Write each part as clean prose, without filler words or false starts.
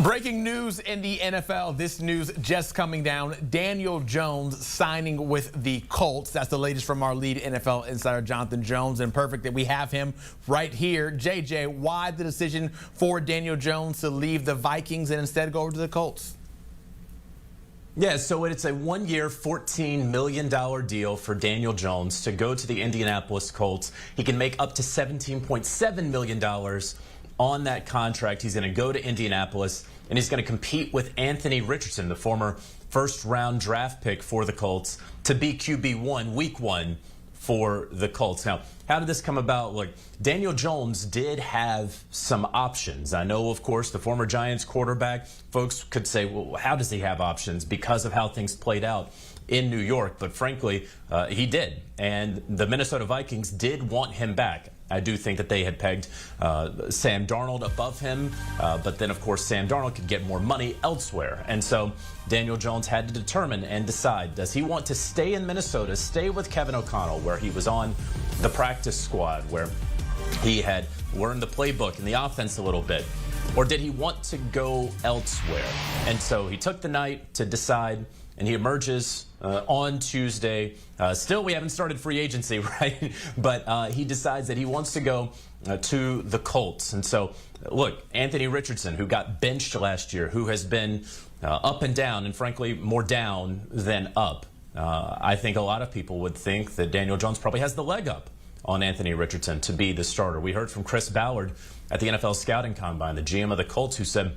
Breaking news in the NFL. This news just coming down. Daniel Jones signing with the Colts. That's the latest from our lead NFL insider, Jonathan Jones. And perfect that we have him right here. JJ, why the decision for Daniel Jones to leave the Vikings and instead go over to the Colts? Yeah, so it's a one-year, $14 million deal for Daniel Jones to go to the Indianapolis Colts. He can make up to $17.7 million on that contract. He's going to go to Indianapolis, and he's going to compete with Anthony Richardson, the former first-round draft pick for the Colts, to be QB1, week one for the Colts. Now, how did this come about? Look, Daniel Jones did have some options. I know, of course, the former Giants quarterback, folks could say, well, how does he have options? Because of how things played out in New York. But frankly, he did. And the Minnesota Vikings did want him back. I do think that they had pegged Sam Darnold above him, but then, of course, Sam Darnold could get more money elsewhere. And so Daniel Jones had to determine and decide, does he want to stay in Minnesota, stay with Kevin O'Connell, where he was on the practice squad, where he had learned the playbook and the offense a little bit, or did he want to go elsewhere? And so he took the night to decide, and he emerges on Tuesday. Still, we haven't started free agency, right? But he decides that he wants to go to the Colts. And so, look, Anthony Richardson, who got benched last year, who has been up and down, and frankly, more down than up. I think a lot of people would think that Daniel Jones probably has the leg up on Anthony Richardson to be the starter. We heard from Chris Ballard at the NFL Scouting Combine, the GM of the Colts, who said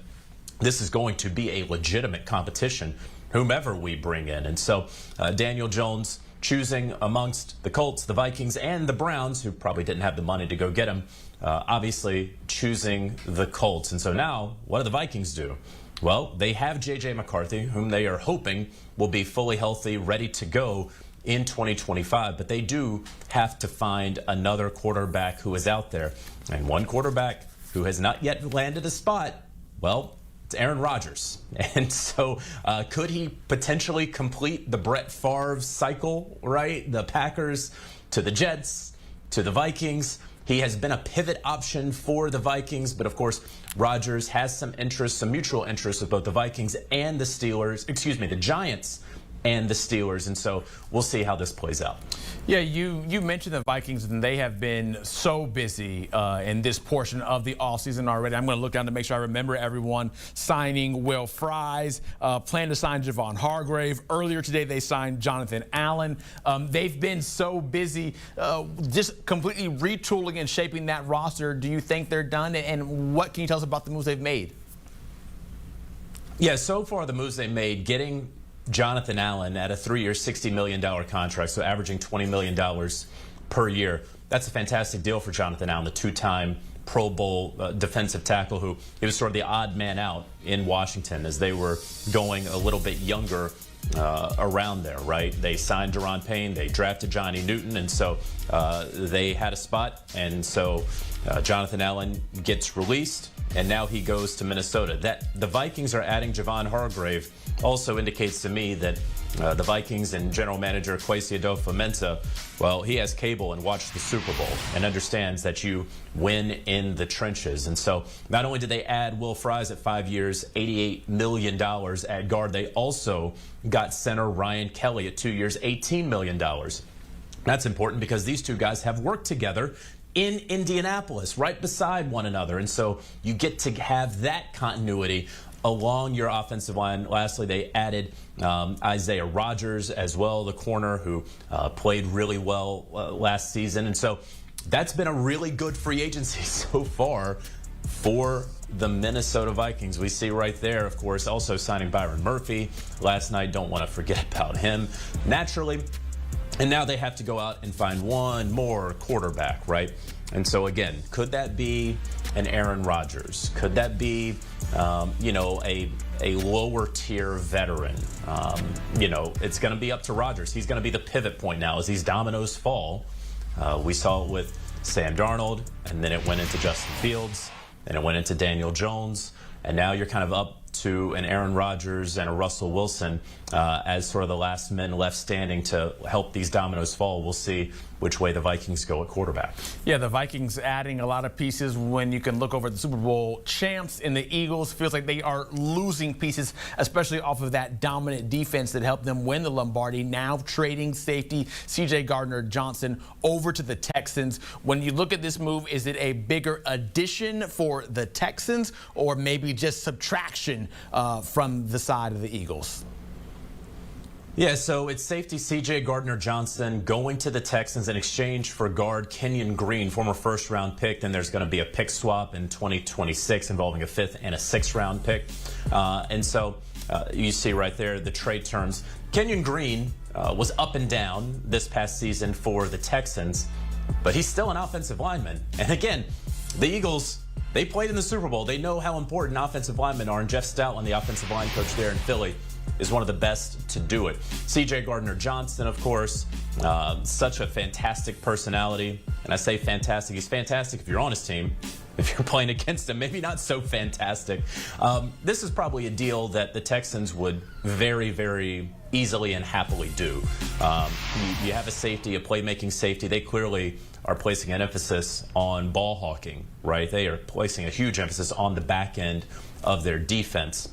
this is going to be a legitimate competition, whomever we bring in. And so Daniel Jones choosing amongst the Colts, the Vikings, and the Browns, who probably didn't have the money to go get him, obviously choosing the Colts. And so now, what do the Vikings do? Well, they have J.J. McCarthy, whom they are hoping will be fully healthy, ready to go in 2025. But they do have to find another quarterback who is out there. And one quarterback who has not yet landed a spot, well, it's Aaron Rodgers. And so could he potentially complete the Brett Favre cycle, right? The Packers to the Jets to the Vikings. He has been a pivot option for the Vikings, but of course, Rodgers has some interest, some mutual interest with both the Vikings and the Steelers, excuse me, the Giants and the Steelers. And so we'll see how this plays out. Yeah, you mentioned the Vikings, and they have been so busy in this portion of the offseason already. I'm going to look down to make sure I remember everyone. Signing Will Fries, plan to sign Javon Hargrave. Earlier today, they signed Jonathan Allen. They've been so busy just completely retooling and shaping that roster. Do you think they're done? And what can you tell us about the moves they've made? Yeah, so far the moves they made, getting Jonathan Allen at a 3-year, $60 million contract, so averaging $20 million per year. That's a fantastic deal for Jonathan Allen, the two-time Pro Bowl defensive tackle, who he was sort of the odd man out in Washington as they were going a little bit younger around there, right? They signed Daron Payne, they drafted Johnny Newton, and so they had a spot, and so Jonathan Allen gets released, and now he goes to Minnesota. That the Vikings are adding Javon Hargrave also indicates to me that the Vikings and general manager Kwesi Adofo-Mensah, well, he has cable and watched the Super Bowl and understands that you win in the trenches. And so not only did they add Will Fries at 5 years, $88 million at guard, they also got center Ryan Kelly at 2 years, $18 million. That's important because these two guys have worked together in Indianapolis, right beside one another. And so you get to have that continuity along your offensive line. Lastly, they added Isaiah Rodgers as well, the corner who played really well last season. And so that's been a really good free agency so far for the Minnesota Vikings. We see right there, of course, also signing Byron Murphy last night. Don't want to forget about him, naturally. And now they have to go out and find one more quarterback, right? And so, again, could that be an Aaron Rodgers? Could that be, you know, a lower tier veteran? You know, it's going to be up to Rodgers. He's going to be the pivot point now as these dominoes fall. We saw it with Sam Darnold, and then it went into Justin Fields, and it went into Daniel Jones, and now you're kind of up to an Aaron Rodgers and a Russell Wilson as sort of the last men left standing to help these dominoes fall. We'll see which way the Vikings go at quarterback. Yeah, the Vikings adding a lot of pieces. When you can look over the Super Bowl champs and the Eagles, feels like they are losing pieces, especially off of that dominant defense that helped them win the Lombardi. Now trading safety C.J. Gardner-Johnson over to the Texans. When you look at this move, is it a bigger addition for the Texans or maybe just subtraction from the side of the Eagles? Yeah, so it's safety C.J. Gardner-Johnson going to the Texans in exchange for guard Kenyon Green, former first-round pick. Then there's going to be a pick swap in 2026 involving a 5th and a 6th-round pick. And so you see right there the trade terms. Kenyon Green was up and down this past season for the Texans, but he's still an offensive lineman. And again, the Eagles, they played in the Super Bowl. They know how important offensive linemen are, and Jeff Stoutland, the offensive line coach there in Philly, is one of the best to do it. C.J. Gardner-Johnson, of course, such a fantastic personality. And I say fantastic. He's fantastic if you're on his team. If you're playing against him, maybe not so fantastic. This is probably a deal that the Texans would very, very easily and happily do. You have a safety, a playmaking safety. They clearly are placing an emphasis on ball hawking, right? They are placing a huge emphasis on the back end of their defense.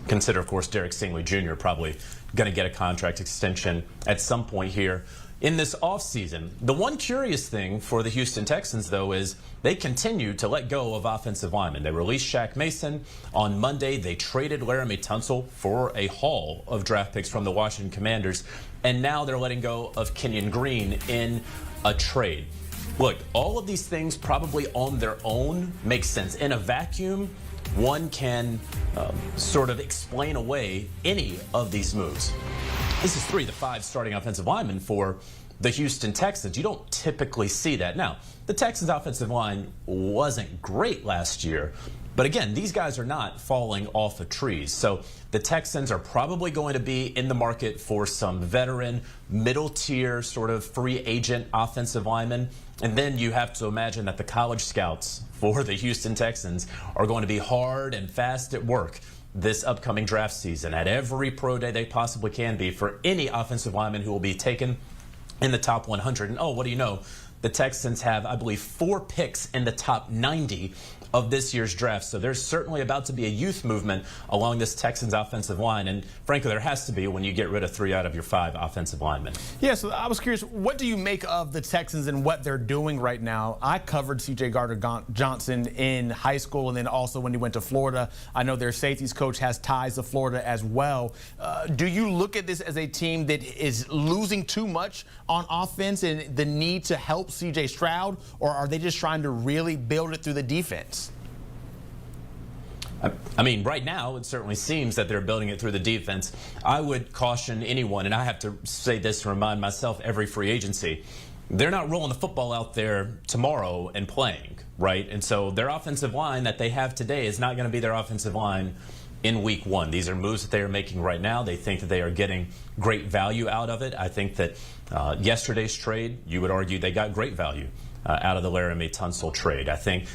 Consider, of course, Derek Stingley Jr. probably going to get a contract extension at some point here in this offseason. The one curious thing for the Houston Texans, though, is they continue to let go of offensive linemen. They released Shaq Mason on Monday. They traded Laramie Tunsil for a haul of draft picks from the Washington Commanders. And now they're letting go of Kenyon Green in a trade. Look, all of these things probably on their own make sense. In a vacuum, one can sort of explain away any of these moves. This is 3 of the 5 starting offensive linemen for the Houston Texans. You don't typically see that. Now, the Texans offensive line wasn't great last year, but again, these guys are not falling off of trees. So the Texans are probably going to be in the market for some veteran, middle tier sort of free agent offensive linemen. And then you have to imagine that the college scouts for the Houston Texans are going to be hard and fast at work this upcoming draft season at every pro day they possibly can be for any offensive lineman who will be taken in the top 100. And oh, what do you know? The Texans have, I believe, 4 picks in the top 90 of this year's draft. So there's certainly about to be a youth movement along this Texans offensive line. And frankly, there has to be when you get rid of 3 out of your 5 offensive linemen. Yeah, so I was curious, what do you make of the Texans and what they're doing right now? I covered C.J. Gardner-Johnson in high school and then also when he went to Florida. I know their safeties coach has ties to Florida as well. Do you look at this as a team that is losing too much on offense and the need to help C.J. Stroud, or are they just trying to really build it through the defense? I mean, right now, it certainly seems that they're building it through the defense. I would caution anyone, and I have to say this to remind myself every free agency, they're not rolling the football out there tomorrow and playing, right? And so their offensive line that they have today is not going to be their offensive line in week 1. These are moves that they are making right now. They think that they are getting great value out of it. I think that yesterday's trade, you would argue they got great value out of the Laramie Tunsil trade. I think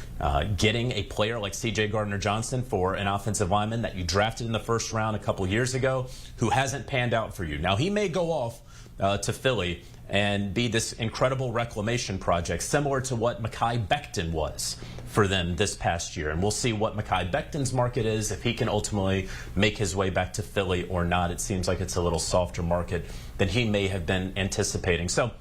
getting a player like C.J. Gardner-Johnson for an offensive lineman that you drafted in the first round a couple years ago who hasn't panned out for you. Now, he may go off to Philly and be this incredible reclamation project, similar to what Mekhi Becton was for them this past year. And we'll see what Mekhi Becton's market is, if he can ultimately make his way back to Philly or not. It seems like it's a little softer market than he may have been anticipating. So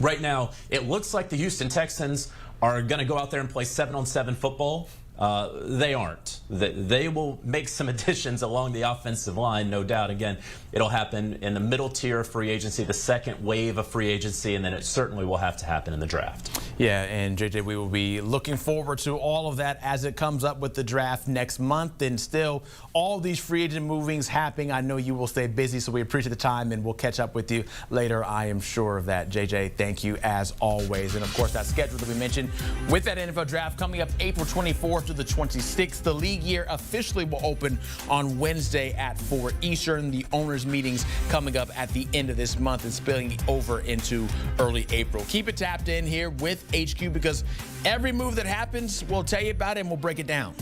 right now, it looks like the Houston Texans are going to go out there and play 7-on-7 football. They aren't. They will make some additions along the offensive line, no doubt. Again, it'll happen in the middle tier of free agency, the second wave of free agency, and then it certainly will have to happen in the draft. Yeah, and JJ, we will be looking forward to all of that as it comes up with the draft next month. And still, all these free agent movings happening. I know you will stay busy, so we appreciate the time, and we'll catch up with you later. I am sure of that. JJ, thank you as always. And of course, that schedule that we mentioned with that NFL draft coming up April 24th to the 26th. The league year officially will open on Wednesday at 4 Eastern. The owners' meetings coming up at the end of this month and spilling over into early April. Keep it tapped in here with HQ because every move that happens, we'll tell you about it and we'll break it down.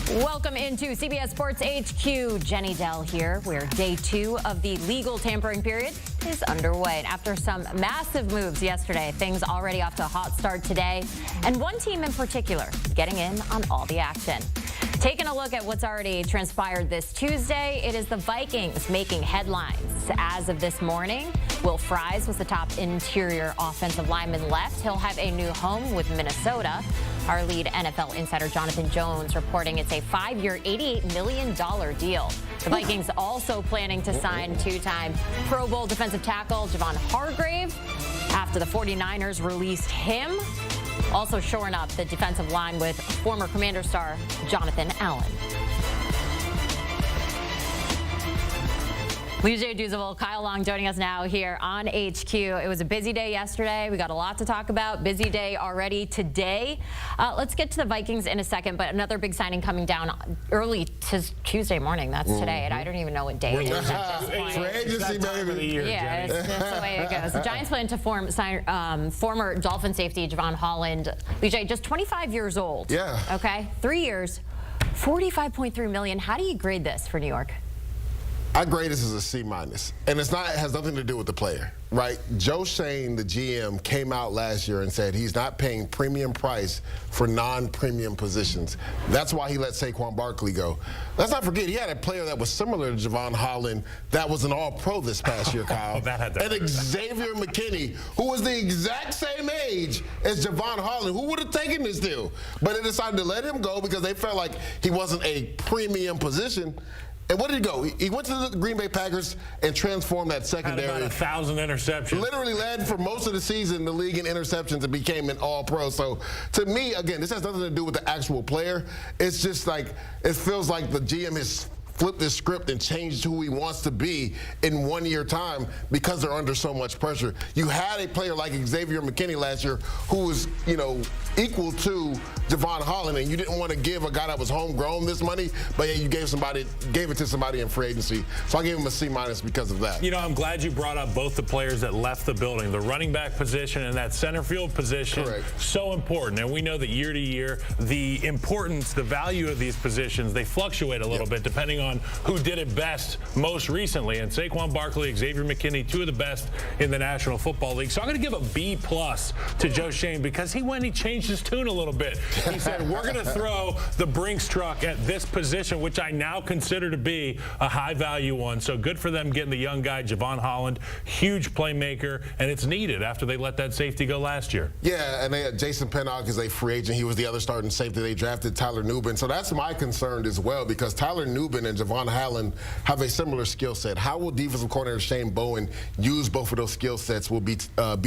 Welcome into CBS Sports HQ. Jenny Dell here. We're day 2 of the legal tampering period. is underway. And after some massive moves yesterday, things already off to a hot start today. And one team in particular getting in on all the action. Taking a look at what's already transpired this Tuesday, it is the Vikings making headlines. As of this morning, Will Fries was the top interior offensive lineman left. He'll have a new home with Minnesota. Our lead NFL insider Jonathan Jones reporting it's a 5-year, $88 million deal. The Vikings also planning to sign two-time Pro Bowl defensive tackle Javon Hargrave after the 49ers released him. Also shoring up the defensive line with former Commander star Jonathan Allen. Lucia Duzeville, Kyle Long joining us now here on HQ. It was a busy day yesterday. We got a lot to talk about. Busy day already today. Let's get to the Vikings in a second, but another big signing coming down early Tuesday morning. That's today, and I don't even know what day it is at this point. For agency, baby. Yeah, that's the way it goes. The Giants plan to sign former Dolphin safety Javon Holland. Lucia, just 25 years old. Yeah. Okay, 3 years, $45.3 million. How do you grade this for New York? I grade this as a C-, and it has nothing to do with the player, right? Joe Shane, the GM, came out last year and said he's not paying premium price for non-premium positions. That's why he let Saquon Barkley go. Let's not forget, he had a player that was similar to Javon Holland that was an all-pro this past year, Kyle. And Xavier McKinney, who was the exact same age as Javon Holland. Who would have taken this deal? But they decided to let him go because they felt like he wasn't a premium position. And what did he go? He went to the Green Bay Packers and transformed that secondary. Had about 1,000 interceptions. Literally led for most of the season the league in interceptions and became an all-pro. So to me, again, this has nothing to do with the actual player. It's just like, it feels like the GM has flipped this script and changed who he wants to be in 1 year time because they're under so much pressure. You had a player like Xavier McKinney last year who was, equal to Javon Holland, and you didn't want to give a guy that was homegrown this money, but yeah, you gave it to somebody in free agency. So I gave him a C- because of that. I'm glad you brought up both the players that left the building. The running back position and that center field position. Correct. So important. And we know that year to year, the importance, the value of these positions, they fluctuate a little bit depending on who did it best most recently. And Saquon Barkley, Xavier McKinney, two of the best in the National Football League. So I'm going to give a B+ to Joe Shane because he went and he changed his tune a little bit. He said, we're going to throw the Brinks truck at this position, which I now consider to be a high-value one. So good for them getting the young guy, Javon Holland, huge playmaker, and it's needed after they let that safety go last year. Yeah, and they had Jason Pinnock as a free agent. He was the other starting safety. They drafted Tyler Nubin. So that's my concern as well because Tyler Nubin and Javon Holland have a similar skill set. How will defensive coordinator Shane Bowen use both of those skill sets will be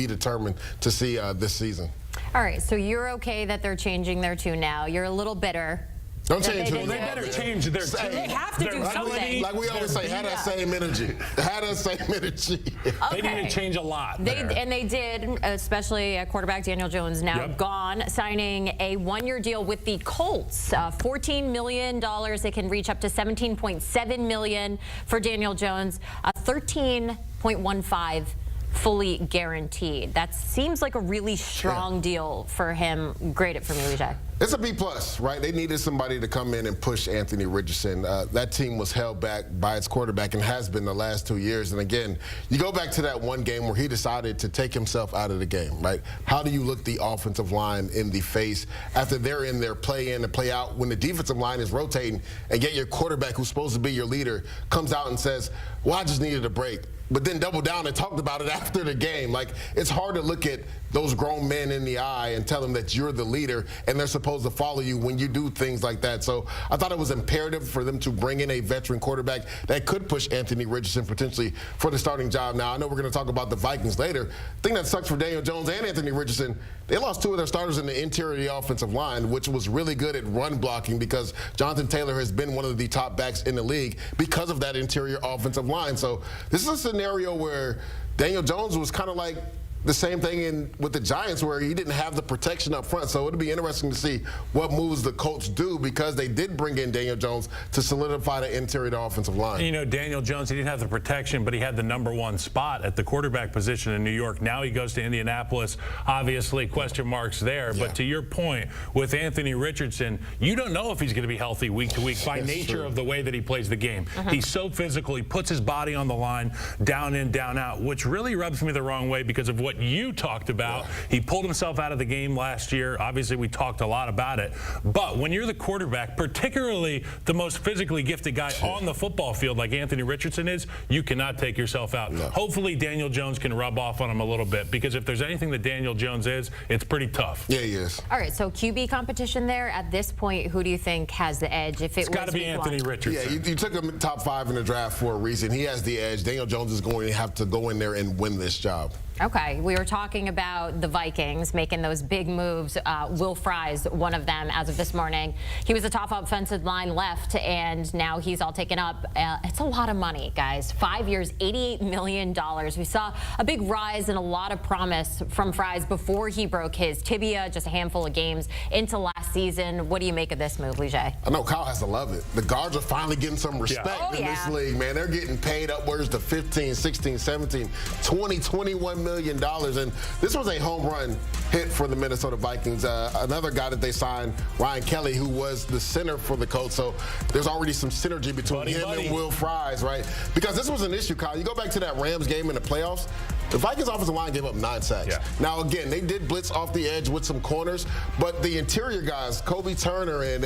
determined to see this season. All right, so you're okay that they're changing their tune now. You're a little bitter. Don't change who They better change their tune. They have to do something. Like we always say, had that same energy. Had that same energy. They need to change a lot. They did, especially quarterback Daniel Jones, now gone, signing a 1-year deal with the Colts. $14 million. They can reach up to $17.7 million for Daniel Jones. 13.15 fully guaranteed. That seems like a really strong deal for him. Grade it for me, Vijay. It's a B+, right? They needed somebody to come in and push Anthony Richardson. That team was held back by its quarterback and has been the last 2 years. And again, you go back to that one game where he decided to take himself out of the game, right? How do you look the offensive line in the face after they're in their play in and play out when the defensive line is rotating and yet your quarterback, who's supposed to be your leader, comes out and says, well, I just needed a break. But then double down and talked about it after the game. Like, it's hard to look at those grown men in the eye and tell them that you're the leader and they're supposed to follow you when you do things like that. So I thought it was imperative for them to bring in a veteran quarterback that could push Anthony Richardson potentially for the starting job. Now, I know we're going to talk about the Vikings later. The thing that sucks for Daniel Jones and Anthony Richardson, they lost two of their starters in the interior of the offensive line, which was really good at run blocking because Jonathan Taylor has been one of the top backs in the league because of that interior offensive line. So this is a scenario where Daniel Jones was kind of like, the same thing with the Giants, where he didn't have the protection up front. So it'll be interesting to see what moves the Colts do, because they did bring in Daniel Jones to solidify the interior of the offensive line. You know, Daniel Jones, he didn't have the protection, but he had the #1 spot at the quarterback position in New York. Now he goes to Indianapolis. Obviously, question marks there. Yeah. But to your point, with Anthony Richardson, you don't know if he's going to be healthy week to week by nature of the way that he plays the game. He's so physical. He puts his body on the line, down in, down out, which really rubs me the wrong way because of what you talked about. Yeah. He pulled himself out of the game last year. Obviously, we talked a lot about it. But when you're the quarterback, particularly the most physically gifted guy on the football field like Anthony Richardson is, you cannot take yourself out. No. Hopefully, Daniel Jones can rub off on him a little bit, because if there's anything that Daniel Jones is, it's pretty tough. Yeah, he is. All right, so QB competition there. At this point, who do you think has the edge? If it's got to be Anthony Richardson. Yeah, you took him top 5 in the draft for a reason. He has the edge. Daniel Jones is going to have to go in there and win this job. Okay, we were talking about the Vikings making those big moves. Will Fry's one of them as of this morning. He was the top offensive line left, and now he's all taken up. It's a lot of money, guys. 5 years, $88 million. We saw a big rise and a lot of promise from Fry's before he broke his tibia, just a handful of games into last season. What do you make of this move, Leger? I know Kyle has to love it. The guards are finally getting some respect in this league, man. They're getting paid upwards to 15, 16, 17, 20, 21 million. And this was a home run hit for the Minnesota Vikings. Another guy that they signed, Ryan Kelly, who was the center for the Colts. So there's already some synergy between him and Will Fries, right? Because this was an issue, Kyle. You go back to that Rams game in the playoffs, the Vikings offensive line gave up 9 sacks. Yeah. Now, again, they did blitz off the edge with some corners, but the interior guys, Kobe Turner and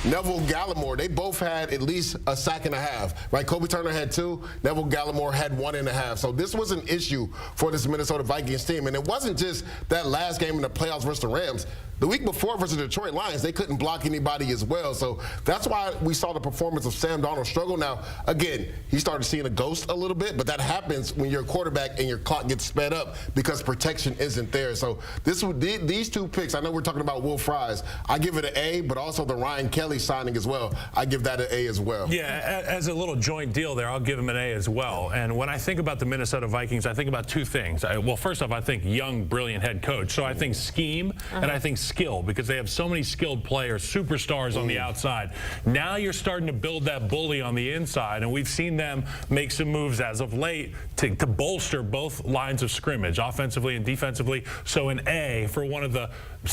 Neville Gallimore, they both had at least a sack and a half, right? Kobe Turner had 2, Neville Gallimore had 1.5. So this was an issue for this Minnesota Vikings team. And it wasn't just that last game in the playoffs versus the Rams. The week before versus the Detroit Lions, they couldn't block anybody as well. So that's why we saw the performance of Sam Darnold struggle. Now, again, he started seeing a ghost a little bit, but that happens when you're a quarterback and your clock gets sped up because protection isn't there. So these 2 picks, I know we're talking about Will Fries. I give it an A, but also the Ryan Kelly signing as well. I give that an A as well. Yeah, as a little joint deal there, I'll give him an A as well. And when I think about the Minnesota Vikings, I think about 2 things. Well, first off, I think young, brilliant head coach. So I think scheme and I think skill, because they have so many skilled players, superstars on the outside. Now you're starting to build that bully on the inside, and we've seen them make some moves as of late to bolster both lines of scrimmage, offensively and defensively. So an A for one of the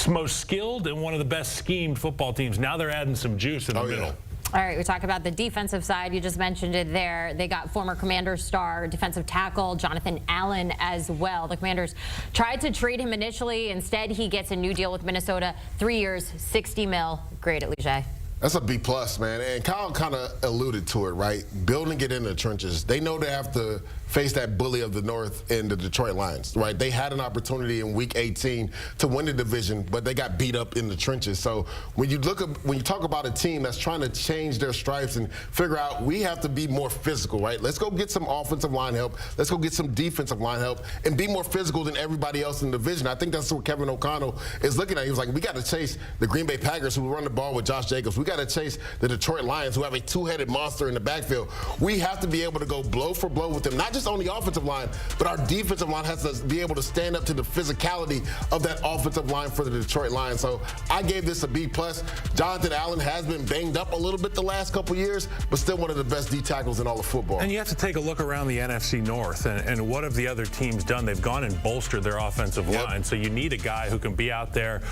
most skilled and one of the best schemed football teams. Now they're adding some juice in the middle. Yeah. All right, we talk about the defensive side. You just mentioned it there. They got former Commanders star defensive tackle Jonathan Allen as well. The Commanders tried to trade him initially. Instead, he gets a new deal with Minnesota, 3 years, $60 million. Great at Leger. That's a B+, man. And Kyle kind of alluded to it, right? Building it in the trenches. They know they have to face that bully of the North in the Detroit Lions, right? They had an opportunity in Week 18 to win the division, but they got beat up in the trenches. So when you talk about a team that's trying to change their stripes and figure out we have to be more physical, right? Let's go get some offensive line help. Let's go get some defensive line help and be more physical than everybody else in the division. I think that's what Kevin O'Connell is looking at. He was like, we got to chase the Green Bay Packers, who run the ball with Josh Jacobs. We got to chase the Detroit Lions, who have a 2-headed monster in the backfield. We have to be able to go blow for blow with them, not just on the offensive line, but our defensive line has to be able to stand up to the physicality of that offensive line for the Detroit Lions. So I gave this a B+. Jonathan Allen has been banged up a little bit the last couple years, but still one of the best D tackles in all of football. And you have to take a look around the NFC North, and what have the other teams done? They've gone and bolstered their offensive line. So you need a guy who can be out there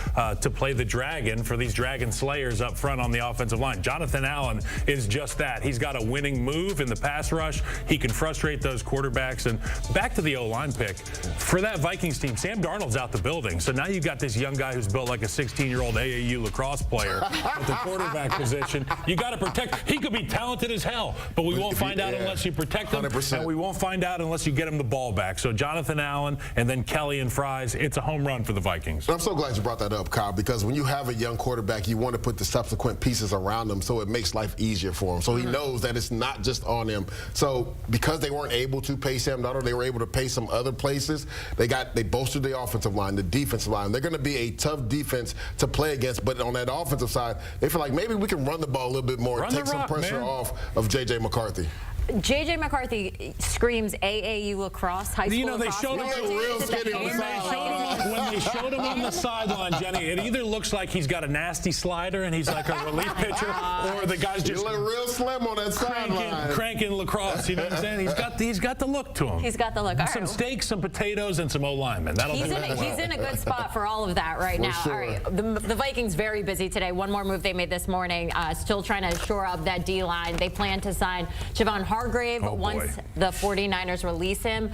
to play the dragon for these dragon slayers up front on the offensive line. Jonathan Allen is just that. He's got a winning move in the pass rush. He can frustrate those quarterbacks. And back to the O-line pick. For that Vikings team, Sam Darnold's out the building. So now you've got this young guy who's built like a 16-year-old AAU lacrosse player at the quarterback position. You got to protect. He could be talented as hell, but we won't find out unless you protect him. 100%. And we won't find out unless you get him the ball back. So Jonathan Allen and then Kelly and Fries, it's a home run for the Vikings. I'm so glad you brought that up, Kyle, because when you have a young quarterback, you want to put the subsequent pieces around him so it makes life easier for him. So he knows that it's not just on him. So because they weren't able to pay Sam Darnold, they were able to pay some other places. They bolstered the offensive line, the defensive line. They're going to be a tough defense to play against, but on that offensive side, they feel like maybe we can run the ball a little bit more and take some pressure off of J.J. McCarthy. J.J. McCarthy screams AAU lacrosse, high school You know, they lacrosse. showed him real skinny on the sideline. when they showed him on the sideline, Jenny, it either looks like he's got a nasty slider and he's like a relief pitcher, or the guy's You just look real slim on that sideline. cranking lacrosse. You know what I'm saying? He's got the look to him. He's got the look. All Some right. steaks, some potatoes, and some O-linemen. That'll He's do in, it. he's in a good spot for all of that right now. sure. All right, the Vikings very busy today. One more move they made this morning. Still trying to shore up that D-line. They plan to sign Javon Hargrave once the 49ers release him.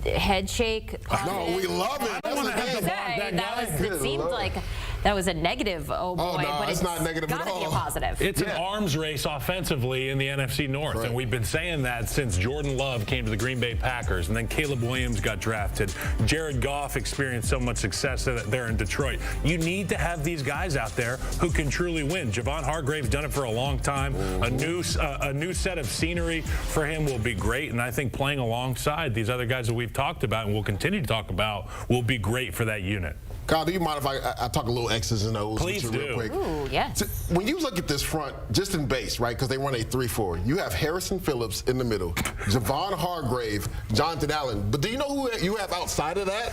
Head shake. No, we love it. I don't want to have to block that guy. It seemed like that was a negative, oh boy, no, but it's not negative at gotta be a all. positive. It's an arms race offensively in the NFC North, Right. and we've been saying that since Jordan Love came to the Green Bay Packers, and then Caleb Williams got drafted. Jared Goff experienced so much success there in Detroit. You need to have these guys out there who can truly win. Javon Hargrave's done it for a long time. A new set of scenery for him will be great, and I think playing alongside these other guys that we've talked about and will continue to talk about will be great for that unit. Kyle, do you mind if I talk a little X's and O's Please with you real do. quick? Ooh, yes. So, when you look at this front, just in base, right, because they run a 3-4, you have Harrison Phillips in the middle, Javon Hargrave, Jonathan Allen. But do you know who you have outside of that?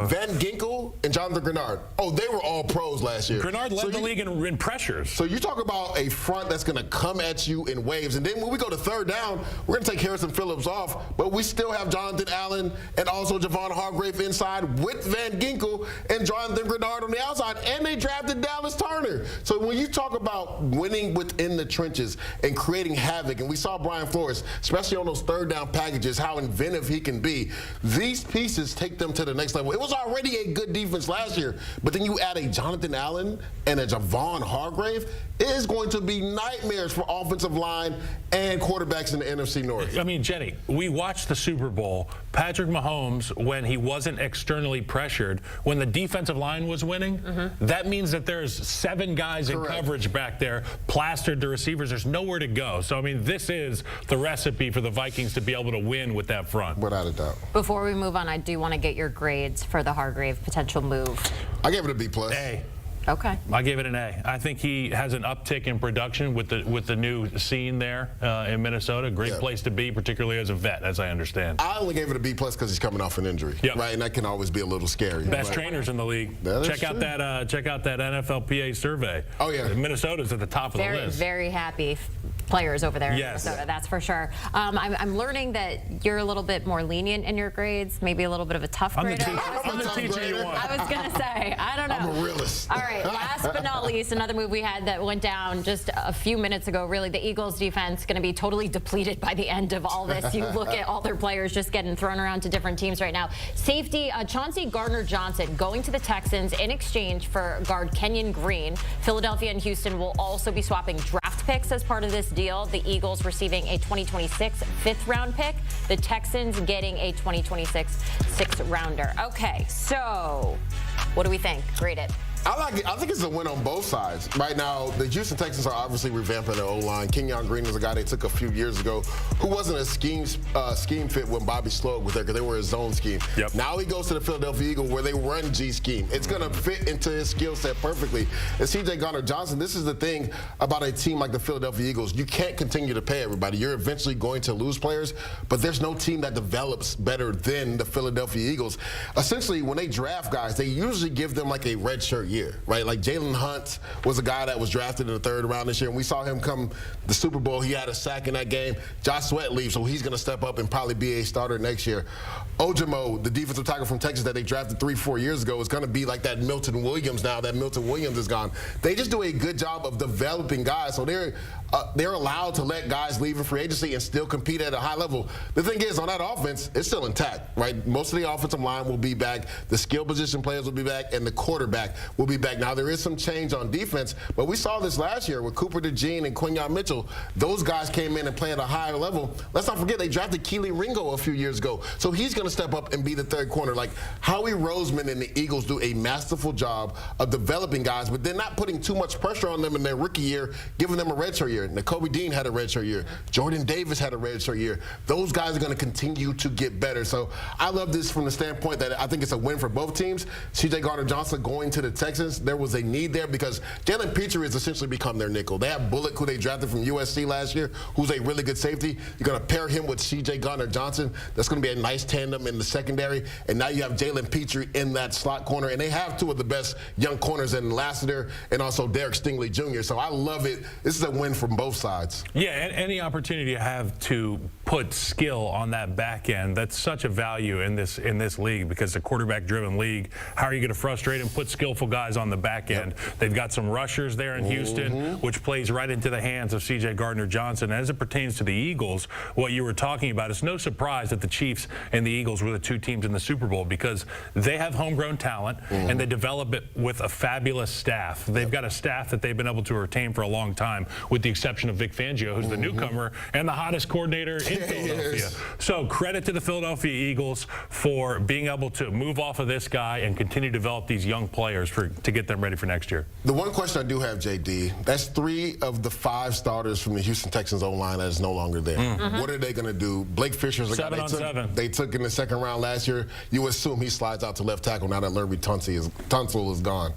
Van Ginkel and Jonathan Grenard. Oh, they were all pros last year. Grenard led the league in pressures. So you talk about a front that's going to come at you in waves. And then when we go to third down, we're going to take Harrison Phillips off, but we still have Jonathan Allen and also Javon Hargrave inside with Van Ginkel and Jonathan Grenard on the outside, and they drafted Dallas Turner. So when you talk about winning within the trenches and creating havoc, and we saw Brian Flores, especially on those third down packages, how inventive he can be, these pieces take them to the next level. It was already a good defense last year, but then you add a Jonathan Allen and a Javon Hargrave, it is going to be nightmares for offensive line and quarterbacks in the NFC North. I mean, Jenny, we watched the Super Bowl. Patrick Mahomes, when he wasn't externally pressured, when the defensive line was winning, that means that there's 7 guys in coverage back there, plastered to receivers. There's nowhere to go. So, I mean, this is the recipe for the Vikings to be able to win with that front. Without a doubt. Before we move on, I do want to get your grades for the Hargrave potential move. I gave it a B+. A. Okay. I gave it an A. I think he has an uptick in production with the new scene there in Minnesota. Great place to be, particularly as a vet, as I understand. I only gave it a B+ because he's coming off an injury, right? And that can always be a little scary. Best trainers in the league. Check out that NFLPA survey. Oh yeah, Minnesota's at the top of the list. Very happy players over there in Minnesota, that's for sure. I'm learning that you're a little bit more lenient in your grades, maybe a little bit of a tough grader. I'm the teacher you want. I was going to say, I don't know. I'm a realist. All right, last but not least, another move we had that went down just a few minutes ago, really, the Eagles defense going to be totally depleted by the end of all this. You look at all their players just getting thrown around to different teams right now. Safety, Chauncey Gardner-Johnson going to the Texans in exchange for guard Kenyon Green. Philadelphia and Houston will also be swapping draft picks as part of this deal. The Eagles receiving a 2026 5th-round pick. The Texans getting a 2026 6th-rounder. Okay, so what do we think? Grade it. I like it. I think it's a win on both sides. Right now, the Houston Texans are obviously revamping their O-line. Kenyon Green was a guy they took a few years ago who wasn't a scheme fit when Bobby Sloat was there because they were a zone scheme. Now he goes to the Philadelphia Eagles where they run G scheme. It's going to fit into his skill set perfectly. And C.J. Gardner-Johnson, this is the thing about a team like the Philadelphia Eagles. You can't continue to pay everybody. You're eventually going to lose players, but there's no team that develops better than the Philadelphia Eagles. Essentially, when they draft guys, they usually give them like a redshirt year, right? Like Jalen Hunt was a guy that was drafted in the 3rd round this year, and we saw him come the Super Bowl. He had a sack in that game. Josh Sweat leaves, so he's going to step up and probably be a starter next year. Ojimo, the defensive tackle from Texas that they drafted 3-4 years ago, is going to be like that Milton Williams now that Milton Williams is gone. They just do a good job of developing guys, so they're allowed to let guys leave in free agency and still compete at a high level. The thing is, on that offense, it's still intact, right? Most of the offensive line will be back, the skill position players will be back, and the quarterback will be back. Now, there is some change on defense, but we saw this last year with Cooper DeJean and Quinyon Mitchell. Those guys came in and played at a higher level. Let's not forget, they drafted Keely Ringo a few years ago, so he's going to step up and be the 3rd corner. Like, Howie Roseman and the Eagles do a masterful job of developing guys, but they're not putting too much pressure on them in their rookie year, giving them a redshirt year. year. Nakobe Dean had a redshirt year. Jordan Davis had a redshirt year. Those guys are going to continue to get better. So I love this from the standpoint that I think it's a win for both teams. C.J. Gardner-Johnson going to the Texans, there was a need there because Jalen Petrie has essentially become their nickel. They have Bullock, who they drafted from USC last year, who's a really good safety. You're going to pair him with C.J. Gardner-Johnson. That's going to be a nice tandem in the secondary. And now you have Jalen Petrie in that slot corner. And they have two of the best young corners in Lassiter and also Derek Stingley Jr. So I love it. This is a win from both sides. Yeah, and any opportunity you have to put skill on that back end, that's such a value in this league because it's a quarterback-driven league. How are you going to frustrate and put skillful guys on the back end? Yep. They've got some rushers there in Houston, which plays right into the hands of C.J. Gardner-Johnson. As it pertains to the Eagles, what you were talking about, it's no surprise that the Chiefs and the Eagles were the two teams in the Super Bowl because they have homegrown talent and they develop it with a fabulous staff. They've got a staff that they've been able to retain for a long time, with the exception of Vic Fangio, who's the newcomer and the hottest coordinator in Philadelphia. So credit to the Philadelphia Eagles for being able to move off of this guy and continue to develop these young players to get them ready for next year. The one question I do have, JD, that's 3 of the 5 starters from the Houston Texans O-line that is no longer there. What are they going to do? Blake Fisher's a guy they took in the second round last year. You assume he slides out to left tackle now that Larry Tunsil is gone.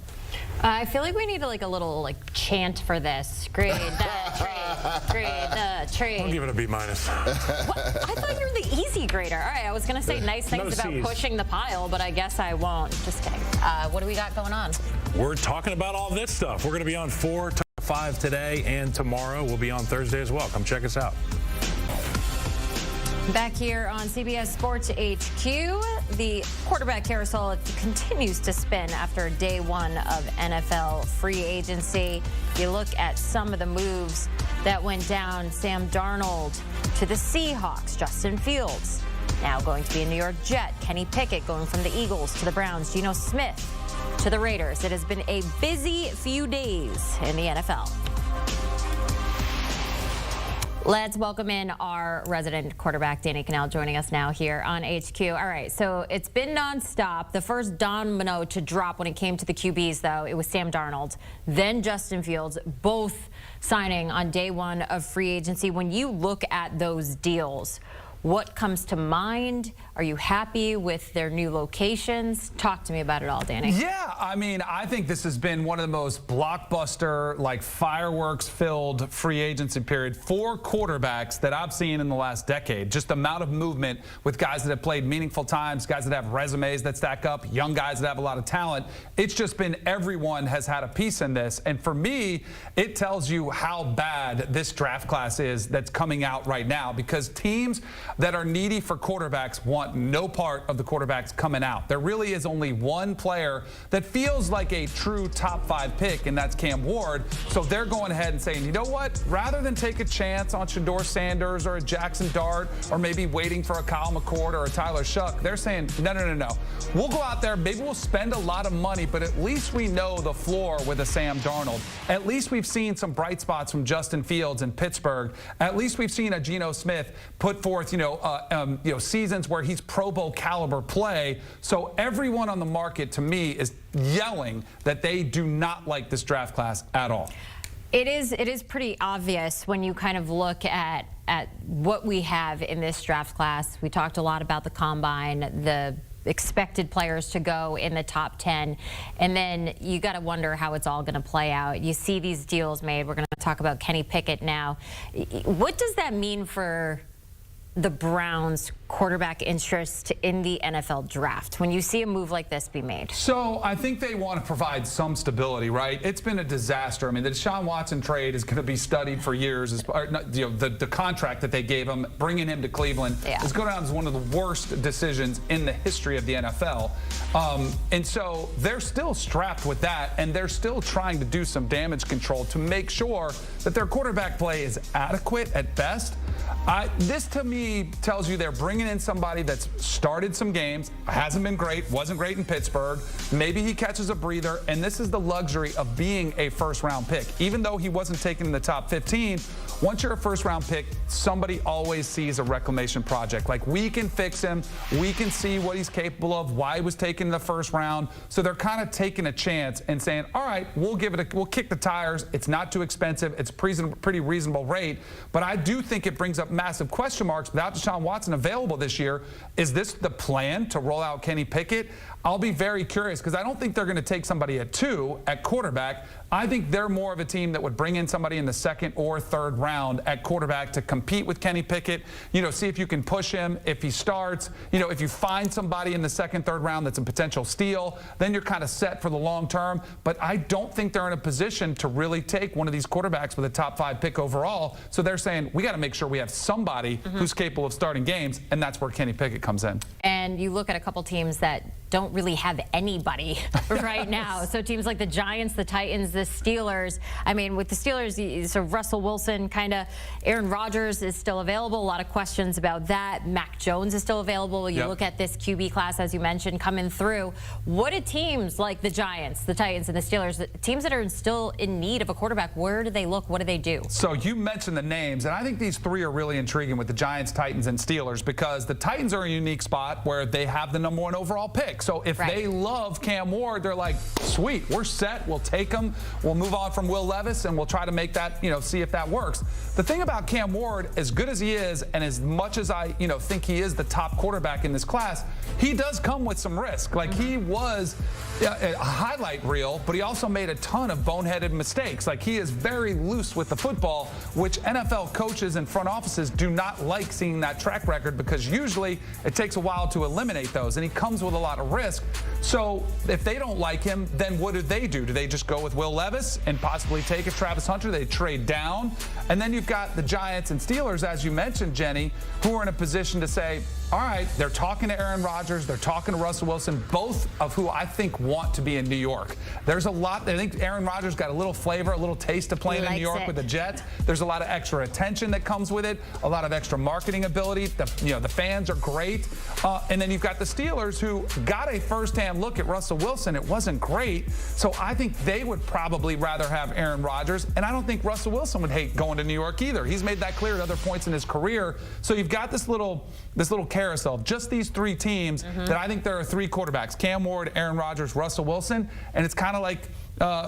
I feel like we need a little chant for this. Grade the trade. Grade the trade. I'll give it a B-. What? I thought you were the easy grader. All right, I was going to say nice things about pushing the pile, but I guess I won't. Just kidding. What do we got going on? We're talking about all this stuff. We're going to be on 4 to 5 today and tomorrow. We'll be on Thursday as well. Come check us out. Back here on CBS Sports HQ, the quarterback carousel continues to spin after day 1 of NFL free agency. You look at some of the moves that went down. Sam Darnold to the Seahawks. Justin Fields now going to be a New York Jet. Kenny Pickett going from the Eagles to the Browns. Geno Smith to the Raiders. It has been a busy few days in the NFL. Let's welcome in our resident quarterback, Danny Cannell, joining us now here on HQ. All right, so it's been nonstop. The first domino to drop when it came to the QBs, though, it was Sam Darnold, then Justin Fields, both signing on day 1 of free agency. When you look at those deals, what comes to mind? Are you happy with their new locations? Talk to me about it all, Danny. Yeah, I mean, I think this has been one of the most blockbuster, fireworks-filled free agency period for quarterbacks that I've seen in the last decade. Just the amount of movement with guys that have played meaningful times, guys that have resumes that stack up, young guys that have a lot of talent. It's just been everyone has had a piece in this. And for me, it tells you how bad this draft class is that's coming out right now, because teams that are needy for quarterbacks want no part of the quarterbacks coming out. There really is only one player that feels like a true top 5 pick, and that's Cam Ward. So they're going ahead and saying, you know what? Rather than take a chance on Shedeur Sanders or a Jackson Dart or maybe waiting for a Kyle McCord or a Tyler Shuck, they're saying, no. We'll go out there, maybe we'll spend a lot of money, but at least we know the floor with a Sam Darnold. At least we've seen some bright spots from Justin Fields in Pittsburgh. At least we've seen a Geno Smith put forth, seasons where he's Pro Bowl caliber play. So everyone on the market, to me, is yelling that they do not like this draft class at all. It is pretty obvious when you kind of look at what we have in this draft class. We talked a lot about the combine, the expected players to go in the top 10, and then you got to wonder how it's all going to play out. You see these deals made. We're going to talk about Kenny Pickett now. What does that mean for the Browns' quarterback interest in the NFL draft when you see a move like this be made? So I think they want to provide some stability, right? It's been a disaster. I mean, the Deshaun Watson trade is going to be studied for years. The contract that they gave him, bringing him to Cleveland, is going down as one of the worst decisions in the history of the NFL. And so they're still strapped with that, and they're still trying to do some damage control to make sure that their quarterback play is adequate at best. This to me tells you they're bringing in somebody that's started some games, hasn't been great, wasn't great in Pittsburgh. Maybe he catches a breather, and this is the luxury of being a first-round pick. Even though he wasn't taken in the top 15, once you're a first-round pick, somebody always sees a reclamation project. Like, we can fix him, we can see what he's capable of, why he was taken in the first round. So they're kind of taking a chance and saying, all right, we'll kick the tires. It's not too expensive. It's a pretty reasonable rate. But I do think it brings up massive question marks without Deshaun Watson available this year. Is this the plan to roll out Kenny Pickett? I'll be very curious because I don't think they're going to take somebody at 2 at quarterback. I think they're more of a team that would bring in somebody in the 2nd or 3rd round at quarterback to compete with Kenny Pickett. See if you can push him if he starts. If you find somebody in the 2nd, 3rd round that's a potential steal, then you're kind of set for the long term. But I don't think they're in a position to really take one of these quarterbacks with a top 5 pick overall. So they're saying, we got to make sure we have somebody who's capable of starting games, and that's where Kenny Pickett comes in. And you look at a couple teams that don't really have anybody right now. So teams like the Giants, the Titans, the Steelers. I mean, with the Steelers, so Russell Wilson, Aaron Rodgers is still available. A lot of questions about that. Mac Jones is still available. You look at this QB class, as you mentioned, coming through. What do teams like the Giants, the Titans, and the Steelers, teams that are still in need of a quarterback, where do they look? What do they do? So you mentioned the names, and I think these 3 are really intriguing with the Giants, Titans, and Steelers, because the Titans are a unique spot where they have the #1 overall pick. So if they love Cam Ward, they're like, sweet, we're set. We'll take him. We'll move on from Will Levis, and we'll try to make that, see if that works. The thing about Cam Ward, as good as he is, and as much as I, think he is the top quarterback in this class, he does come with some risk. Like, he was a highlight reel, but he also made a ton of boneheaded mistakes. Like, he is very loose with the football, which NFL coaches and front offices do not like seeing that track record, because usually it takes a while to eliminate those, and he comes with a lot of risk. So if they don't like him, then what do? Do they just go with Will Levis and possibly take a Travis Hunter? They trade down. And then you've got the Giants and Steelers, as you mentioned, Jenny, who are in a position to say, all right, they're talking to Aaron Rodgers, they're talking to Russell Wilson, both of who I think want to be in New York. There's a lot. I think Aaron Rodgers got a little flavor, a little taste of playing in New York with the Jets. There's a lot of extra attention that comes with it, a lot of extra marketing ability. The fans are great. And then you've got the Steelers, who got a firsthand look at Russell Wilson. It wasn't great. So I think they would probably rather have Aaron Rodgers. And I don't think Russell Wilson would hate going to New York either. He's made that clear at other points in his career. So you've got this little carousel of just these 3 teams that I think there are 3 quarterbacks: Cam Ward, Aaron Rodgers, Russell Wilson. And it's kind of like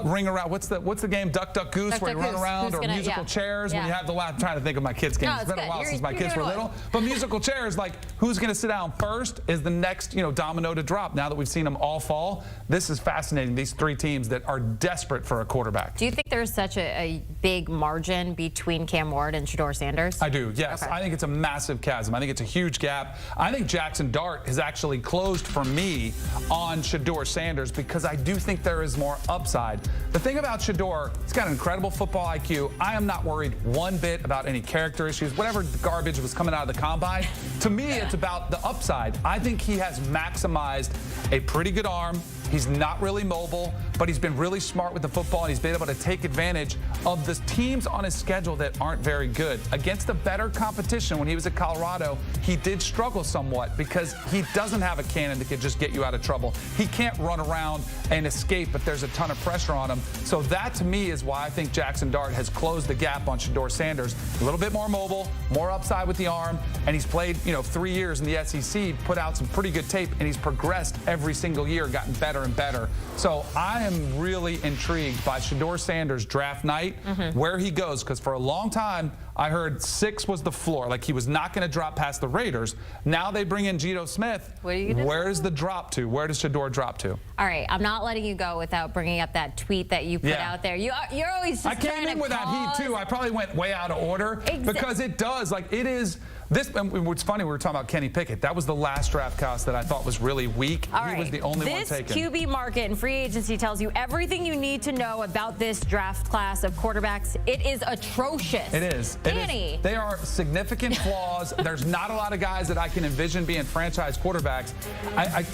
ring around. What's the game? Duck, Duck, Goose, where you run around, or musical chairs when you have the lap. I'm trying to think of my kids' games. It's been a while since my kids were little. But musical chairs, like, who's going to sit down first is the next, domino to drop. Now that we've seen them all fall, this is fascinating. These 3 teams that are desperate for a quarterback. Do you think there's such a big margin between Cam Ward and Shedeur Sanders? I do, yes. Okay. I think it's a massive chasm. I think it's a huge gap. I think Jackson Dart has actually closed for me on Shedeur Sanders, because I do think there is more upside. The thing about Shedeur, he's got an incredible football IQ. I am not worried one bit about any character issues, whatever garbage was coming out of the combine. To me, it's about the upside. I think he has maximized a pretty good arm. He's not really mobile, but he's been really smart with the football, and he's been able to take advantage of the teams on his schedule that aren't very good. Against the better competition when he was at Colorado, he did struggle somewhat because he doesn't have a cannon that can just get you out of trouble. He can't run around and escape if there's a ton of pressure on him. So that, to me, is why I think Jackson Dart has closed the gap on Shedeur Sanders. A little bit more mobile, more upside with the arm, and he's played, 3 years in the SEC, put out some pretty good tape, and he's progressed every single year, gotten better and better. So I am really intrigued by Shedeur Sanders draft night, where he goes, because for a long time I heard 6 was the floor, like he was not going to drop past the Raiders. Now they bring in Geno Smith. Where's the drop to? Where does Shedeur drop to? All right, I'm not letting you go without bringing up that tweet that you put out there. You're always just I came in with that heat too. I probably went way out of order because it does, like, it is What's funny, we were talking about Kenny Pickett. That was the last draft class that I thought was really weak. He was the only one taken. This QB market and free agency tells you everything you need to know about this draft class of quarterbacks. It is atrocious. It is. Danny. They are significant flaws. There's not a lot of guys that I can envision being franchise quarterbacks.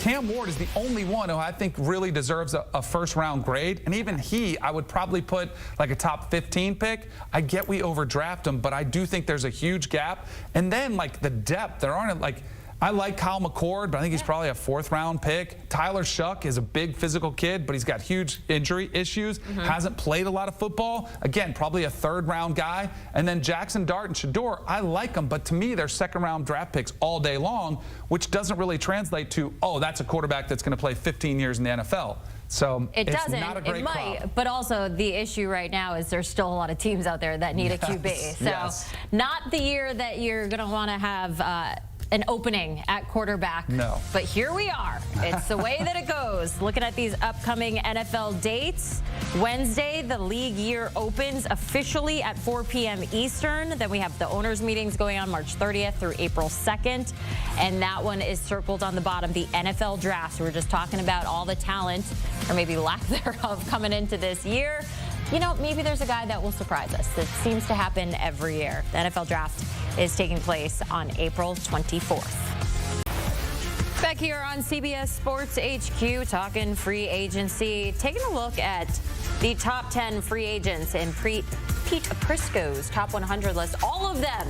Cam Ward is the only one who I think really deserves a first-round grade. And even he, I would probably put like a top 15 pick. I get we overdraft him, but I do think there's a huge gap. And then like the depth, there aren't like, I like Kyle McCord, but I think he's probably a 4th-round pick. Tyler Shuck is a big physical kid, but he's got huge injury issues. Hasn't played a lot of football. Again, probably a 3rd-round guy. And then Jackson Dart and Shador, I like them, but to me, they're 2nd-round draft picks all day long, which doesn't really translate to, oh, that's a quarterback that's going to play 15 years in the NFL. So it doesn't. Not a great might, crop. but also the issue right now is there's still a lot of teams out there that need a QB. So not the year that you're going to want to have an opening at quarterback. No. But here we are. It's the way that it goes. Looking at these upcoming NFL dates. Wednesday, the league year opens officially at 4 p.m. Eastern. Then we have the owners' meetings going on March 30th through April 2nd. And that one is circled on the bottom, the NFL draft. So we're just talking about all the talent, or maybe lack thereof, coming into this year. You know, maybe there's a guy that will surprise us. It seems to happen every year. The NFL draft is taking place on April 24th. Back here on CBS Sports HQ, talking free agency, taking a look at the top 10 free agents in Pete Prisco's top 100 list. All of them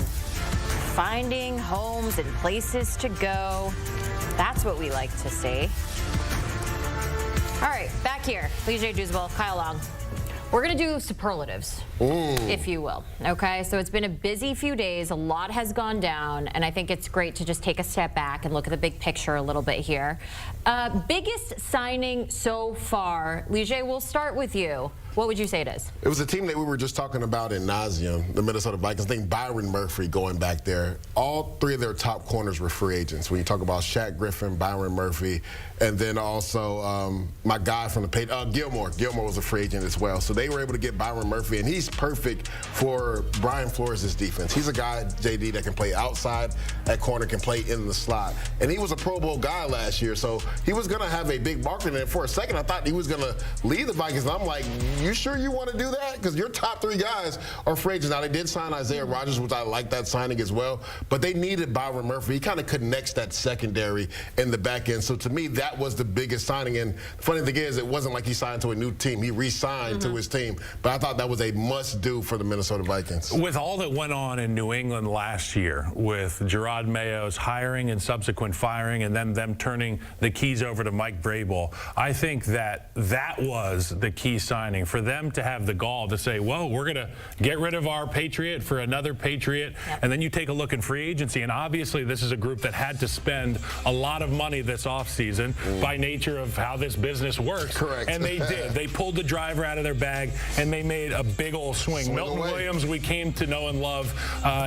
finding homes and places to go. That's what we like to see. All right, back here, Lee-J. Douzable, Kyle Long. We're going to do superlatives, if you will. Okay, so it's been a busy few days. A lot has gone down, and I think it's great to just take a step back and look at the big picture a little bit here. Biggest signing so far. Lee-J, we'll start with you. What would you say it is? It was a team that we were just talking about in nauseam, the Minnesota Vikings. I think Byron Murphy going back there. All 3 of their top corners were free agents. When you talk about Shaq Griffin, Byron Murphy, and then also my guy from the Patriots, Gilmore. Gilmore was a free agent as well. So they were able to get Byron Murphy, and he's perfect for Brian Flores' defense. He's a guy, JD, that can play outside at corner, can play in the slot. And he was a Pro Bowl guy last year, so he was going to have a big market. And for a second, I thought he was going to lead the Vikings. And I'm like, you sure you want to do that? Because your top 3 guys are free agents. Now, they did sign Isaiah Rodgers, which I like that signing as well. But they needed Byron Murphy. He kind of connects that secondary in the back end. So to me, that was the biggest signing. And the funny thing is, it wasn't like he signed to a new team. He re-signed to his team. But I thought that was a must-do for the Minnesota Vikings. With all that went on in New England last year, with Gerard Mayo's hiring and subsequent firing, and then them turning the keys over to Mike Vrabel, I think that was the key signing for them to have the gall to say, well, we're going to get rid of our Patriot for another Patriot. And then you take a look in free agency, and obviously this is a group that had to spend a lot of money this offseason by nature of how this business works. Correct. And they did. They pulled the driver out of their bag, and they made a big old swing. Milton Williams, we came to know and love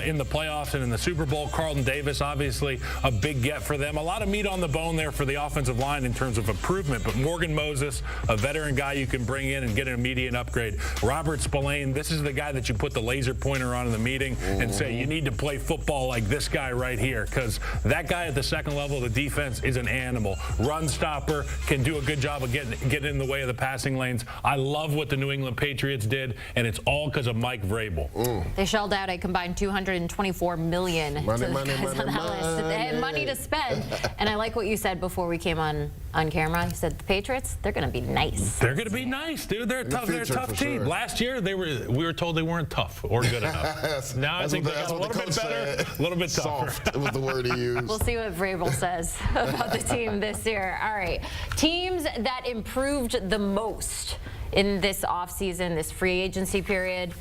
in the playoffs and in the Super Bowl. Carlton Davis, obviously a big get for them. A lot of meat on the bone there for the offensive line in terms of improvement. But Morgan Moses, a veteran guy you can bring in and get an immediate upgrade. Robert Spillane, this is the guy that you put the laser pointer on in the meeting and say, you need to play football like this guy right here, because that guy at the second level of the defense is an animal. Run stopper, can do a good job of getting in the way of the passing lanes. I love what the New England Patriots did, and it's all because of Mike Vrabel. They shelled out a combined $224 million to the guys on that list. They had money to spend. And I like what you said before we came on camera. You said the Patriots, they're going to be nice. They're going to be nice, dude. They're tough. They're a tough team. Sure. Last year, we were told they weren't tough or good enough. Now I think they're a little bit better, a little bit tougher. Soft was the word he used. We'll see what Vrabel says about the team this year. All right. Teams that improved the most in this offseason, this free agency period.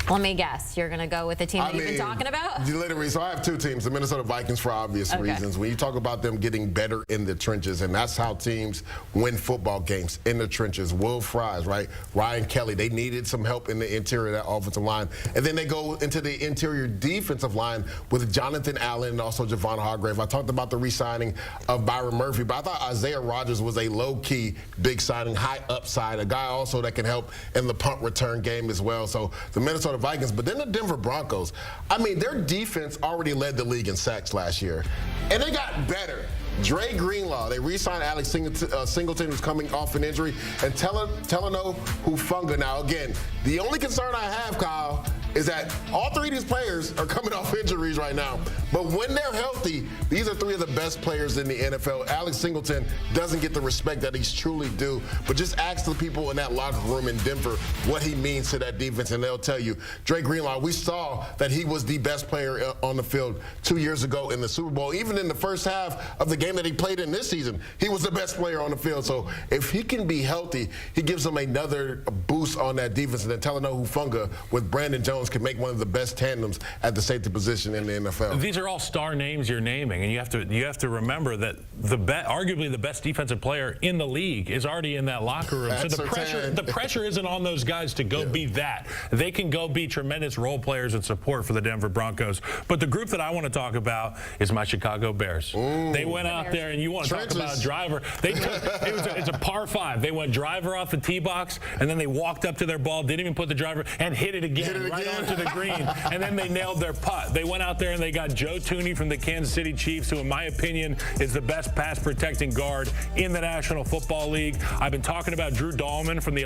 Let me guess. You're going to go with the team that you've been talking about? Literally. So I have 2 teams, the Minnesota Vikings for obvious reasons. When you talk about them getting better in the trenches, and that's how teams win football games, in the trenches. Will Fries, right? Ryan Kelly, they needed some help in the interior of that offensive line. And then they go into the interior defensive line with Jonathan Allen and also Javon Hargrave. I talked about the re-signing of Byron Murphy, but I thought Isaiah Rodgers was a low-key big signing, high upside, a guy also that can help in the punt return game as well. So the Minnesota Vikings, but then the Denver Broncos. I mean, their defense already led the league in sacks last year, and they got better. Dre Greenlaw, they re-signed Alex Singleton, who's coming off an injury, and Talanoa Hufanga. Now, again, the only concern I have, Kyle, is that all three of these players are coming off injuries right now. But when they're healthy, these are three of the best players in the NFL. Alex Singleton doesn't get the respect that he's truly due. But just ask the people in that locker room in Denver what he means to that defense, and they'll tell you. Dre Greenlaw, we saw that he was the best player on the field 2 years ago in the Super Bowl. Even in the first half of the game that he played in this season, he was the best player on the field. So if he can be healthy, he gives them another boost on that defense. And then Talanoa Hufanga with Brandon Jones can make one of the best tandems at the safety position in the NFL. These are all star names you're naming, and you have to remember that arguably the best defensive player in the league is already in that locker room. So the pressure isn't on those guys to go be that. They can go be tremendous role players and support for the Denver Broncos. But the group that I want to talk about is my Chicago Bears. Ooh. They went out there, and you want to talk about a driver. They took it's a par 5. They went driver off the tee box, and then they walked up to their ball, didn't even put the driver, and hit it again right onto the green, and then they nailed their putt. They went out there and they got Joe Tooney from the Kansas City Chiefs, who in my opinion is the best pass protecting guard in the National Football League. I've been talking about Drew Dahlman from the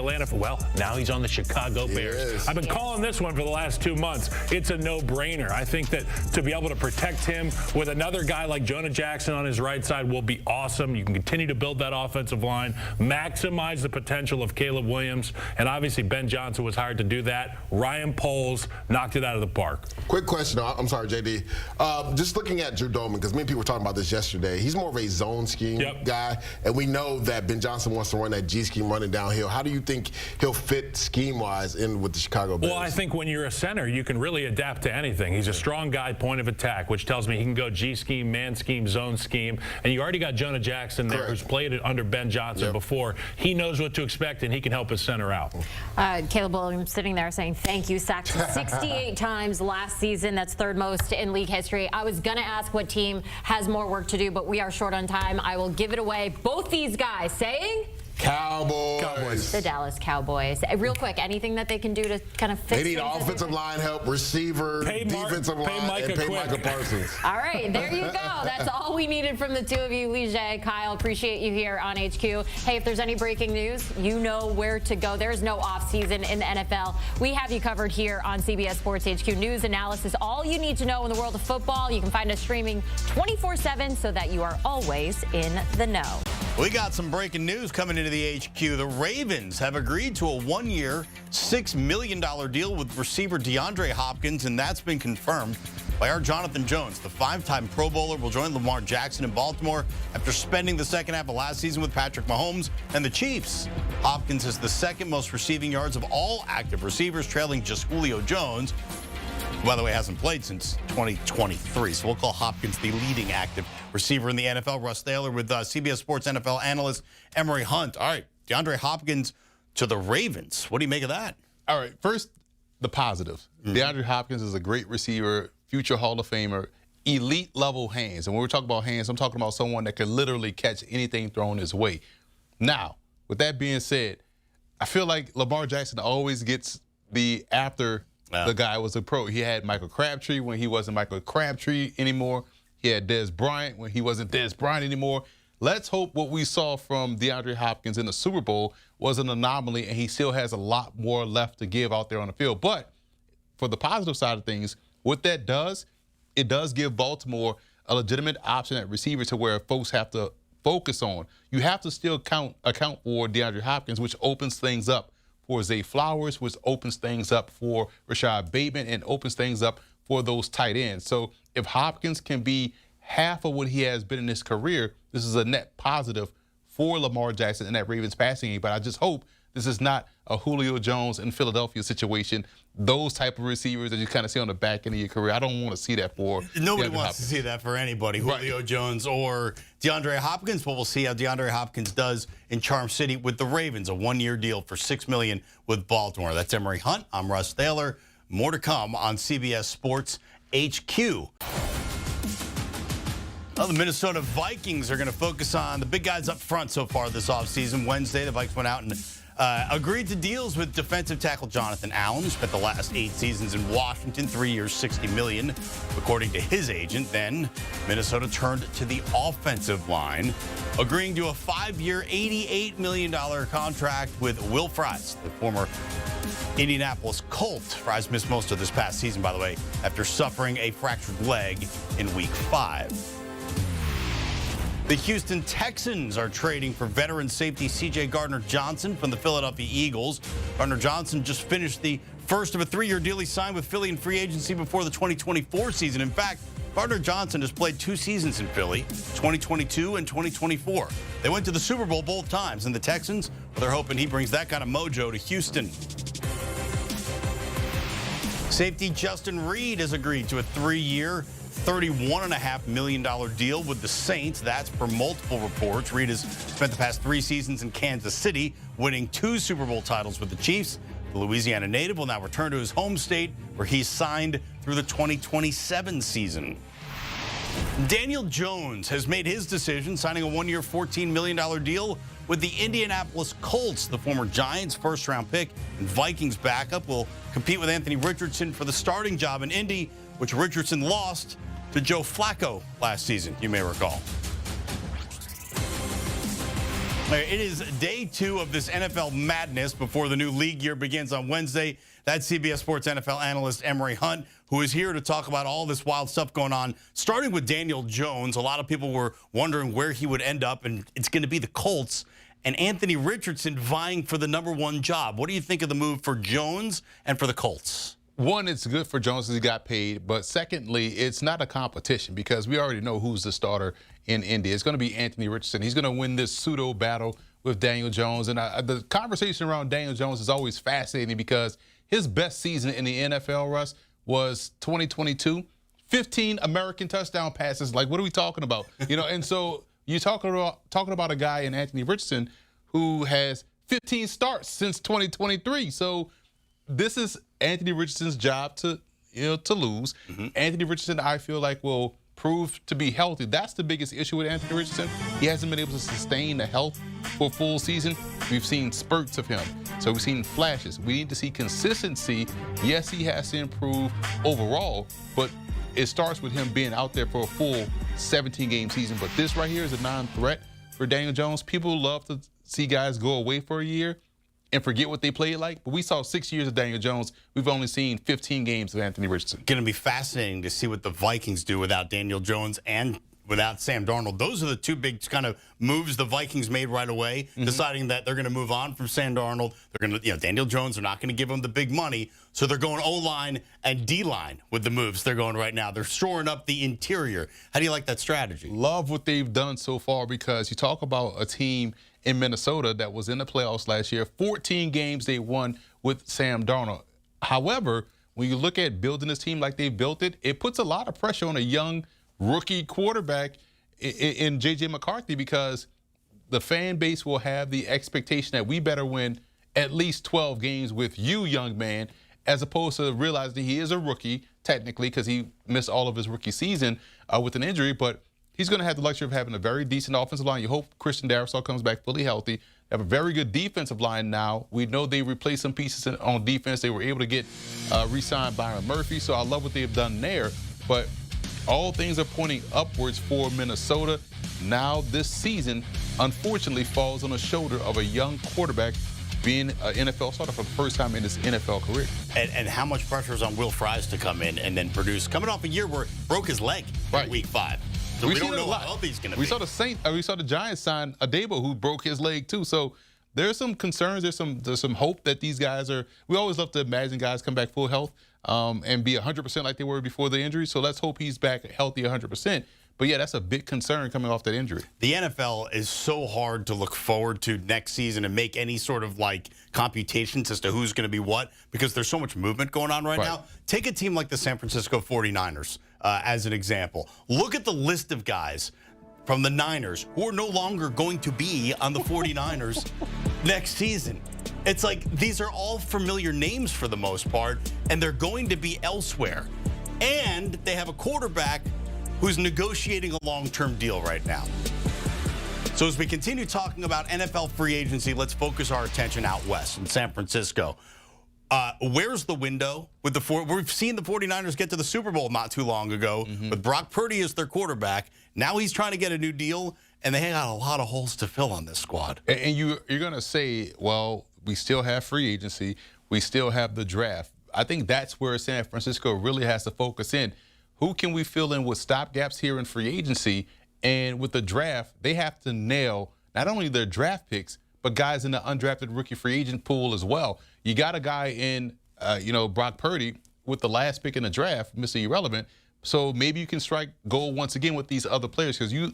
now he's on the Chicago Bears. I've been calling this one for the last 2 months. It's a no-brainer. I think that to be able to protect him with another guy like Jonah Jackson on his right side will be awesome. You can continue to build that offensive line, maximize the potential of Caleb Williams, and obviously Ben Johnson was hired to do that. Ryan Poles knocked it out of the park. Quick question. I'm sorry, JD. Just looking at Drew Dahlman, because many people were talking about this yesterday. He's more of a zone scheme guy, and we know that Ben Johnson wants to run that G scheme running downhill. How do you think he'll fit scheme-wise in with the Chicago Bears? Well, I think when you're a center, you can really adapt to anything. He's a strong guy, point of attack, which tells me he can go G scheme, man scheme, zone scheme, and you already got Jonah Jackson there, who's played it under Ben Johnson before. He knows what to expect, and he can help his center out. Caleb Williams sitting there saying thank you, sacked 68 times last season. That's third most in league history. I was going to ask what team has more work to do, but we are short on time. I will give it away. Both these guys saying... Cowboys. The Dallas Cowboys. Real quick, anything that they can do to kind of fix They need offensive line help, receiver, defensive line, and pay Micah Parsons. All right, there you go. That's all we needed from the two of you, Lige, Kyle. Appreciate you here on HQ. Hey, if there's any breaking news, you know where to go. There's no offseason in the NFL. We have you covered here on CBS Sports HQ. News, analysis, all you need to know in the world of football. You can find us streaming 24/7 so that you are always in the know. We got some breaking news coming into the HQ. The Ravens have agreed to a one-year, $6 million deal with receiver DeAndre Hopkins, and that's been confirmed by our Jonathan Jones. The 5-time Pro Bowler will join Lamar Jackson in Baltimore after spending the second half of last season with Patrick Mahomes and the Chiefs. Hopkins is the second most receiving yards of all active receivers, trailing just Julio Jones, who, by the way, hasn't played since 2023. So we'll call Hopkins the leading active receiver in the NFL. Russ Thaler with CBS Sports NFL analyst Emory Hunt. All right, DeAndre Hopkins to the Ravens. What do you make of that? All right, first, the positives. DeAndre Hopkins is a great receiver, future Hall of Famer, elite-level hands. And when we're talking about hands, I'm talking about someone that can literally catch anything thrown his way. Now, with that being said, I feel like Lamar Jackson always gets the after the guy was a pro. He had Michael Crabtree when he wasn't Michael Crabtree anymore. He had Dez Bryant when he wasn't Dez Bryant anymore. Let's hope what we saw from DeAndre Hopkins in the Super Bowl was an anomaly, and he still has a lot more left to give out there on the field. But for the positive side of things, what that does, it does give Baltimore a legitimate option at receiver to where folks have to focus on. You have to still account for DeAndre Hopkins, which opens things up for Zay Flowers, which opens things up for Rashad Bateman, and opens things up for those tight ends. So if Hopkins can be half of what he has been in his career, this is a net positive for Lamar Jackson and that Ravens passing game. But I just hope this is not a Julio Jones in Philadelphia situation. Those type of receivers that you kind of see on the back end of your career, I don't want to see that for Nobody DeAndre wants Hopkins. to see that for anybody, Julio Jones or DeAndre Hopkins. But we'll see how DeAndre Hopkins does in Charm City with the Ravens, a one-year deal for $6 million with Baltimore. That's Emory Hunt. I'm Russ Thaler. More to come on CBS Sports HQ. Well, the Minnesota Vikings are going to focus on the big guys up front so far this offseason. Wednesday, the Vikings went out and Agreed to deals with defensive tackle Jonathan Allen, who spent the last 8 seasons in Washington, 3 years, $60 million, according to his agent. Then Minnesota turned to the offensive line, agreeing to a 5-year, $88 million contract with Will Fries, the former Indianapolis Colt. Fries missed most of this past season, by the way, after suffering a fractured leg in Week 5. The Houston Texans are trading for veteran safety C.J. Gardner-Johnson from the Philadelphia Eagles. Gardner-Johnson just finished the first of a 3-year deal he signed with Philly in free agency before the 2024 season. In fact, Gardner-Johnson has played 2 seasons in Philly, 2022 and 2024. They went to the Super Bowl both times, and the Texans, well, they're hoping he brings that kind of mojo to Houston. Safety Justin Reed has agreed to a 3-year, $31.5 million deal with the Saints. That's per multiple reports. Reed has spent the past 3 seasons in Kansas City, winning 2 Super Bowl titles with the Chiefs. The Louisiana native will now return to his home state, where he's signed through the 2027 season. Daniel Jones has made his decision, signing a 1-year, $14 million deal with the Indianapolis Colts. The former Giants first-round pick and Vikings backup will compete with Anthony Richardson for the starting job in Indy, which Richardson lost to Joe Flacco last season, you may recall. It is day 2 of this NFL madness before the new league year begins on Wednesday. That's CBS Sports NFL analyst Emory Hunt, who is here to talk about all this wild stuff going on, starting with Daniel Jones. A lot of people were wondering where he would end up, and it's going to be the Colts, and Anthony Richardson vying for the #1 job. What do you think of the move for Jones and for the Colts? One, it's good for Jones as he got paid, but secondly, it's not a competition because we already know who's the starter in Indy. It's going to be Anthony Richardson. He's going to win this pseudo battle with Daniel Jones, and the conversation around Daniel Jones is always fascinating because his best season in the NFL, Russ, was 2022. 15 American touchdown passes. Like, what are we talking about? You know, and so you're talking about a guy in Anthony Richardson who has 15 starts since 2023. So this is Anthony Richardson's job to lose. Anthony Richardson, I feel like, will prove to be healthy. That's the biggest issue with Anthony Richardson. He hasn't been able to sustain the health for a full season. We've seen spurts of him. So we've seen flashes. We need to see consistency. Yes, he has to improve overall, but it starts with him being out there for a full 17-game season. But this right here is a non-threat for Daniel Jones. People love to see guys go away for a year and forget what they played like. But we saw 6 years of Daniel Jones. We've only seen 15 games of Anthony Richardson. Going to be fascinating to see what the Vikings do without Daniel Jones and without Sam Darnold. Those are the 2 big kind of moves the Vikings made right away, deciding that they're going to move on from Sam Darnold. They're going to, Daniel Jones, they're not going to give him the big money, so they're going O-line and D-line with the moves they're going right now. They're shoring up the interior. How do you like that strategy? Love what they've done so far because you talk about a team in Minnesota that was in the playoffs last year. 14 games they won with Sam Darnold. However, when you look at building this team like they built it, it puts a lot of pressure on a young rookie quarterback in J.J. McCarthy because the fan base will have the expectation that we better win at least 12 games with you, young man, as opposed to realizing he is a rookie, technically, because he missed all of his rookie season with an injury, but he's going to have the luxury of having a very decent offensive line. You hope Christian Darrisaw comes back fully healthy. They have a very good defensive line now. We know they replaced some pieces on defense. They were able to get re-signed Byron Murphy, so I love what they've done there. But all things are pointing upwards for Minnesota. Now this season, unfortunately, falls on the shoulder of a young quarterback being an NFL starter for the first time in his NFL career. And how much pressure is on Will Fries to come in and then produce? Coming off a year where he broke his leg in Week 5. So we don't know how healthy he's going to be. We saw the Giants sign Adebo, who broke his leg too. So there's some concerns. There's some hope that these guys are. We always love to imagine guys come back full health and be 100% like they were before the injury. So let's hope he's back healthy 100%. But yeah, that's a big concern coming off that injury. The NFL is so hard to look forward to next season and make any sort of like computations as to who's going to be what because there's so much movement going on right now. Take a team like the San Francisco 49ers as an example. Look at the list of guys from the Niners who are no longer going to be on the 49ers next season. It's like these are all familiar names for the most part, and they're going to be elsewhere. And they have a quarterback who's negotiating a long-term deal right now. So as we continue talking about NFL free agency, let's focus our attention out west in San Francisco. Where's the window with the we've seen the 49ers get to the Super Bowl not too long ago with Brock Purdy as their quarterback. Now he's trying to get a new deal, and they got a lot of holes to fill on this squad. And you're going to say, well, we still have free agency. We still have the draft. I think that's where San Francisco really has to focus in. Who can we fill in with stopgaps here in free agency? And with the draft, they have to nail not only their draft picks, but guys in the undrafted rookie free agent pool as well. You got a guy in, Brock Purdy with the last pick in the draft, Mr. Irrelevant. So maybe you can strike gold once again with these other players, because you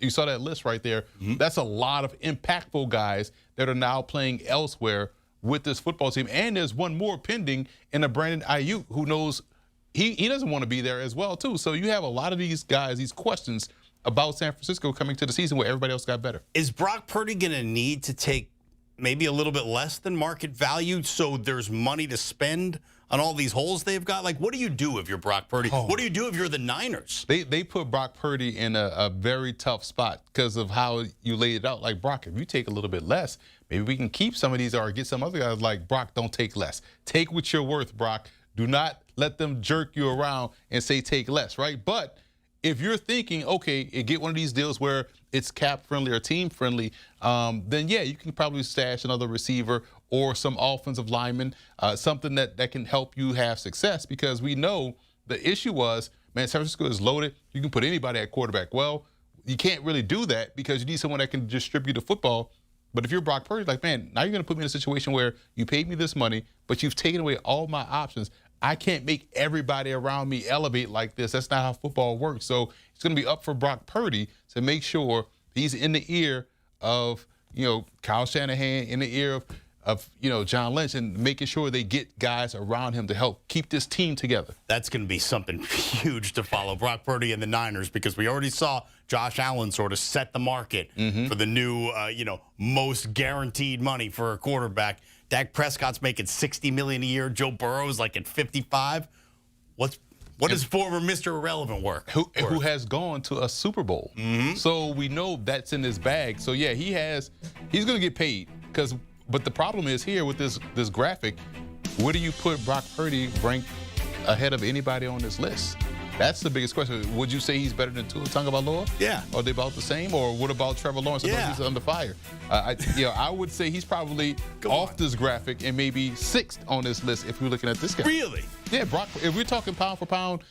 saw that list right there. That's a lot of impactful guys that are now playing elsewhere with this football team. And there's one more pending in a Brandon Ayuk, who knows he doesn't want to be there as well too. So you have a lot of these guys, these questions about San Francisco coming to the season where everybody else got better. Is Brock Purdy going to need to take maybe a little bit less than market value so there's money to spend on all these holes they've got? Like, what do you do if you're Brock Purdy? What do you do if you're the Niners? They put Brock Purdy in a very tough spot because of how you laid it out. Like, Brock, if you take a little bit less, maybe we can keep some of these or get some other guys. Like, Brock, don't take less. Take what you're worth, Brock. Do not let them jerk you around and say take less, right? But if you're thinking, okay, get one of these deals where it's cap friendly or team friendly, then yeah, you can probably stash another receiver or some offensive lineman, something that can help you have success, because we know the issue was, man, San Francisco is loaded. You can put anybody at quarterback. Well, you can't really do that because you need someone that can distribute the football. But if you're Brock Purdy, like, man, now you're going to put me in a situation where you paid me this money, but you've taken away all my options. I can't make everybody around me elevate like this. That's not how football works. So it's going to be up for Brock Purdy to make sure he's in the ear of, Kyle Shanahan, in the ear of John Lynch, and making sure they get guys around him to help keep this team together. That's going to be something huge to follow, Brock Purdy and the Niners, because we already saw Josh Allen sort of set the market for the new, most guaranteed money for a quarterback. Dak Prescott's making $60 million a year. Joe Burrow's like at 55. What is former Mr. Irrelevant work? Who has gone to a Super Bowl? So we know that's in his bag. So yeah, he's going to get paid. But the problem is here with this graphic, where do you put Brock Purdy ranked ahead of anybody on this list? That's the biggest question. Would you say he's better than Tua Tagovailoa? Yeah. Are they about the same? Or what about Trevor Lawrence? Yeah. He's under fire. I would say he's probably off this graphic and maybe 6th on this list if we're looking at this guy. Really? Yeah, Brock. If we're talking pound for pound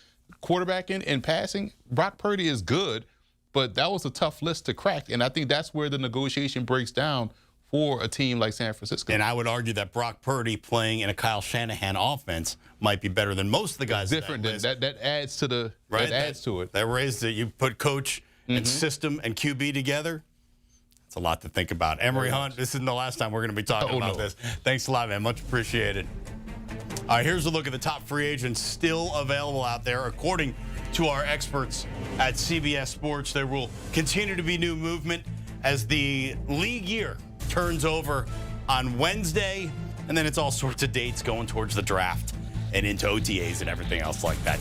quarterbacking and passing, Brock Purdy is good, but that was a tough list to crack, and I think that's where the negotiation breaks down for a team like San Francisco. And I would argue that Brock Purdy playing in a Kyle Shanahan offense might be better than most of the guys. Different than that adds to the right. That adds to it. That raised it. You put coach and system and QB together. It's a lot to think about. Emory Hunt, this isn't the last time we're going to be talking about this. Thanks a lot, man. Much appreciated. All right, here's a look at the top free agents still available out there. According to our experts at CBS Sports, there will continue to be new movement as the league year turns over on Wednesday, and then it's all sorts of dates going towards the draft and into OTAs and everything else like that.